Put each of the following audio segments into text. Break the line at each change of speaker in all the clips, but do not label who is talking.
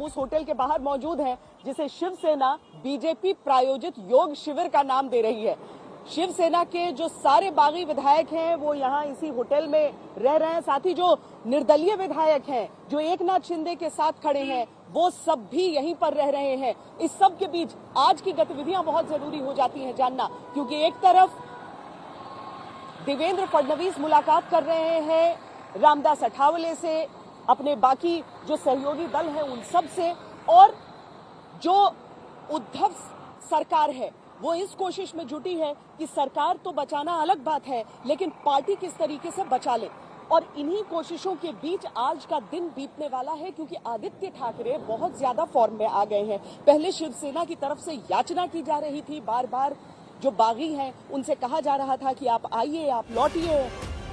उस होटल के बाहर मौजूद हैं जिसे शिवसेना बीजेपी प्रायोजित योग शिविर का नाम दे रही है। शिवसेना के जो सारे बागी विधायक हैं वो यहाँ इसी होटल में रह रहे हैं। साथ ही जो निर्दलीय विधायक हैं जो एकनाथ शिंदे के साथ खड़े हैं वो सब भी यहीं पर रह रहे हैं। इस सब के बीच आज की गतिविधियां बहुत जरूरी हो जाती हैं जानना, क्योंकि एक तरफ देवेंद्र फडणवीस मुलाकात कर रहे हैं रामदास अठावले से, अपने बाकी जो सहयोगी दल हैं उन सब से, और जो उद्धव सरकार है वो इस कोशिश में जुटी है कि सरकार तो बचाना अलग बात है लेकिन पार्टी किस तरीके से बचा ले। और इन्हीं कोशिशों के बीच आज का दिन बीतने वाला है, क्योंकि आदित्य ठाकरे बहुत ज्यादा फॉर्म में आ गए हैं। पहले शिवसेना की तरफ से याचना की जा रही थी, बार बार जो बागी हैं उनसे कहा जा रहा था कि आप आइए, आप लौटिए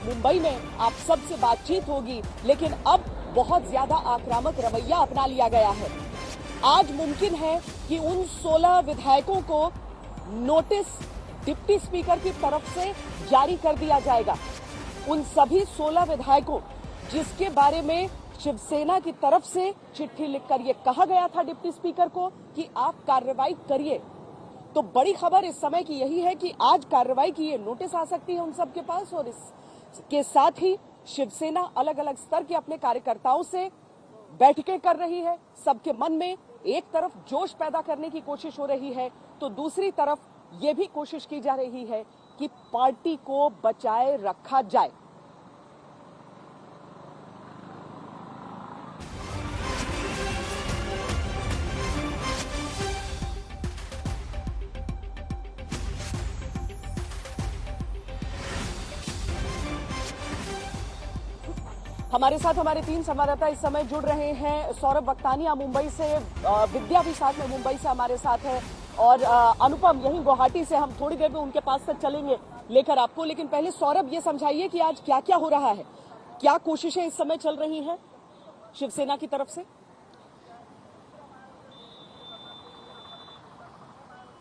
मुंबई में, आप सबसे बातचीत होगी, लेकिन अब बहुत ज्यादा आक्रामक रवैया अपना लिया गया है। आज मुमकिन है कि उन 16 विधायकों को नोटिस डिप्टी स्पीकर की तरफ से जारी कर दिया जाएगा। उन सभी 16 विधायकों जिसके बारे में शिवसेना की तरफ से चिट्ठी लिखकर यह कहा गया था डिप्टी स्पीकर को कि आप कार्रवाई करिए। तो बड़ी खबर इस समय की यही है कि आज कार्रवाई की ये नोटिस आ सकती है उन सबके पास, और इसके साथ ही शिवसेना अलग अलग स्तर के अपने कार्यकर्ताओं से बैठकें कर रही है। सबके मन में एक तरफ जोश पैदा करने की कोशिश हो रही है तो दूसरी तरफ ये भी कोशिश की जा रही है कि पार्टी को बचाए रखा जाए। हमारे साथ हमारे 3 संवाददाता इस समय जुड़ रहे हैं। सौरभ वक्तानिया मुंबई से, विद्या भी साथ में मुंबई से हमारे साथ है, और अनुपम यहीं गुवाहाटी से। हम थोड़ी देर में उनके पास तक चलेंगे लेकर आपको, लेकिन पहले सौरभ ये समझाइए कि आज क्या क्या हो रहा है, क्या कोशिशें इस समय चल रही हैं शिवसेना की तरफ से।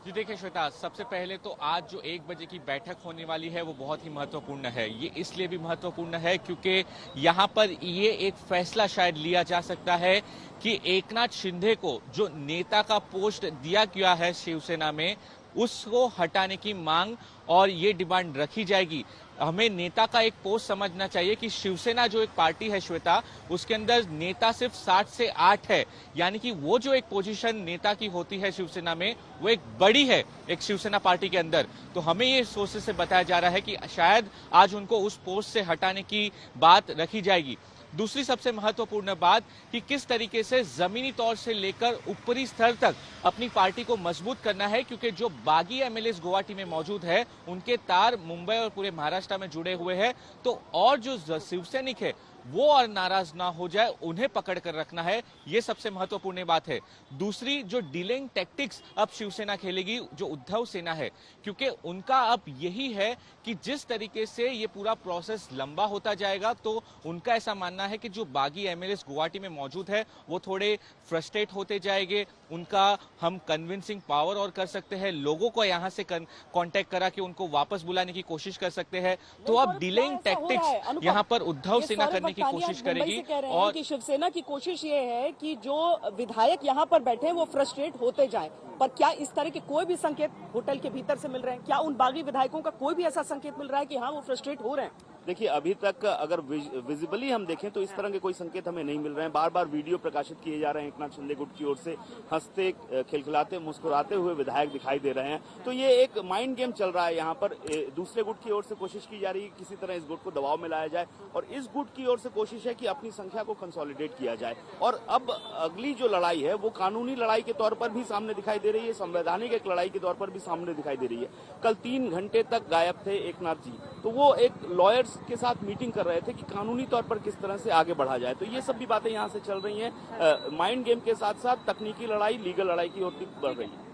जी देखिए श्वेता, सबसे पहले तो आज जो 1 बजे की बैठक होने वाली है वो बहुत ही महत्वपूर्ण है। ये इसलिए भी महत्वपूर्ण है क्योंकि यहाँ पर ये एक फैसला शायद लिया जा सकता है कि एकनाथ शिंदे को जो नेता का पोस्ट दिया गया है शिवसेना में, उसको हटाने की मांग और ये डिमांड रखी जाएगी। हमें नेता का एक पोस्ट समझना चाहिए कि शिवसेना जो एक पार्टी है श्वेता, उसके अंदर नेता सिर्फ 60 से 8 है, यानी कि वो जो एक पोजीशन नेता की होती है शिवसेना में वो एक बड़ी है एक शिवसेना पार्टी के अंदर। तो हमें ये सोर्सेस से बताया जा रहा है कि शायद आज उनको उस पोस्ट से हटाने की बात रखी जाएगी। दूसरी सबसे महत्वपूर्ण बात कि किस तरीके से जमीनी तौर से लेकर ऊपरी स्तर तक अपनी पार्टी को मजबूत करना है, क्योंकि जो बागी एमएलएस गुवाहाटी में मौजूद है उनके तार मुंबई और पूरे महाराष्ट्र में जुड़े हुए हैं। तो और जो शिवसैनिक है वो और नाराज ना हो जाए, उन्हें पकड़ कर रखना है, ये सबसे महत्वपूर्ण बात है। दूसरी जो डीलिंग टैक्टिक्स अब शिवसेना खेलेगी जो उद्धव सेना है, क्योंकि उनका अब यही है कि जिस तरीके से ये पूरा प्रोसेस लंबा होता जाएगा तो उनका ऐसा मानना है कि जो बागी एमएलएस गुवाहाटी में मौजूद है वो थोड़े फ्रस्ट्रेट होते जाएंगे। उनका हम कन्विंसिंग पावर और कर सकते हैं, लोगों को यहाँ से कांटेक्ट करा के उनको वापस बुलाने की कोशिश कर सकते हैं। तो अब डीलिंग टैक्टिक्स यहाँ पर उद्धव सेना करने की कोशिश करेगी। और
कि शिवसेना की कोशिश ये है कि जो विधायक यहाँ पर बैठे हैं वो फ्रस्ट्रेट होते जाएं, पर क्या इस तरह के कोई भी संकेत होटल के भीतर से मिल रहे हैं? क्या उन बागी विधायकों का कोई भी ऐसा संकेत मिल रहा है कि हाँ वो फ्रस्ट्रेट हो रहे हैं?
देखिए, अभी तक अगर विजिबली हम देखें तो इस तरह के कोई संकेत हमें नहीं मिल रहे हैं। बार बार वीडियो प्रकाशित किए जा रहे हैं एकनाथ शिंदे गुट की ओर से, हंसते खिलखिलाते मुस्कुराते हुए विधायक दिखाई दे रहे हैं। तो ये एक माइंड गेम चल रहा है यहाँ पर। दूसरे गुट की ओर से कोशिश की जा रही है कि किसी तरह इस गुट को दबाव में लाया जाए, और इस गुट की ओर से कोशिश है कि अपनी संख्या को कंसोलिडेट किया जाए। और अब अगली जो लड़ाई है वो कानूनी लड़ाई के तौर पर भी सामने दिखाई दे रही है, संवैधानिक एक लड़ाई के तौर पर भी सामने दिखाई दे रही है। कल 3 घंटे तक गायब थे एकनाथ जी, तो वो एक लॉयर्स के साथ मीटिंग कर रहे थे कि कानूनी तौर पर किस तरह से आगे बढ़ा जाए। तो ये सब भी बातें यहाँ से चल रही हैं। माइंड गेम के साथ साथ तकनीकी लड़ाई, लीगल लड़ाई की ओर बढ़ रही है।